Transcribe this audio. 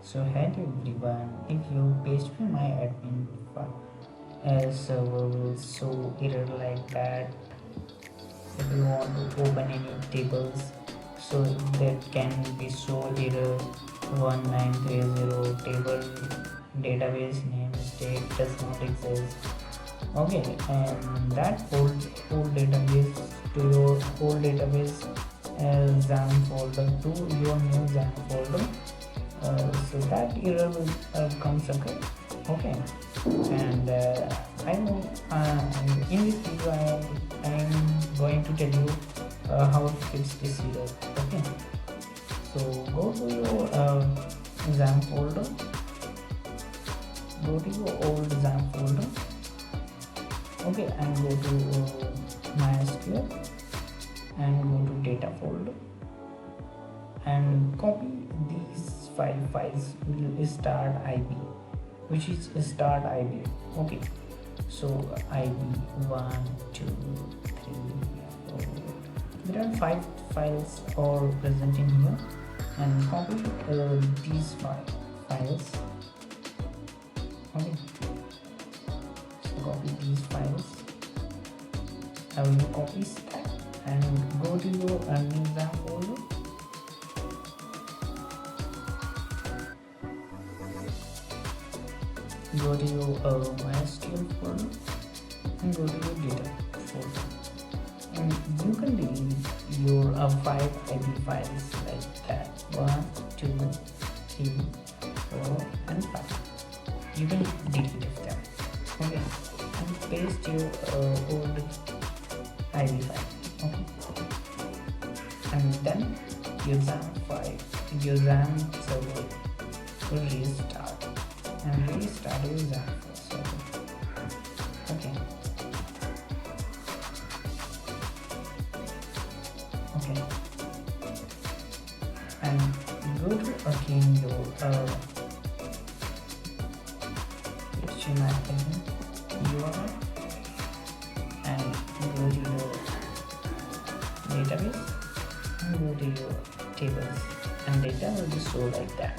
So hello everyone, if your PhpMyAdmin server will show error like that, if you want to open any tables, so that can be show error 1930 table database name state does not exist. Okay, and that whole database to your whole database XAMPP folder to your new XAMPP folder. So that error will comes occur. Okay, and I know in this video I am going to tell you how to fix this error. Okay, so go to your XAMPP folder, go to your old XAMPP folder. Okay, and go to mysql and go to data folder and copy these files will start ib, which is start ib. Okay, so ib 1 2 3 4, there are 5 files are present in here, and copy these files. Okay, copy these files. I will copy stack and go to your new XAMPP folder. Go to your mysql folder and go to your data folder, and you can delete your 5 ib files like that 1 2 3 4 and 5. You can delete them. Okay, and paste your old ib file. Okay, and then your XAMPP server will restart and restart your XAMPP server. Okay, okay, and go to again your PhpMyAdmin URL and go to your database and go to your tables, and data will be shown like that.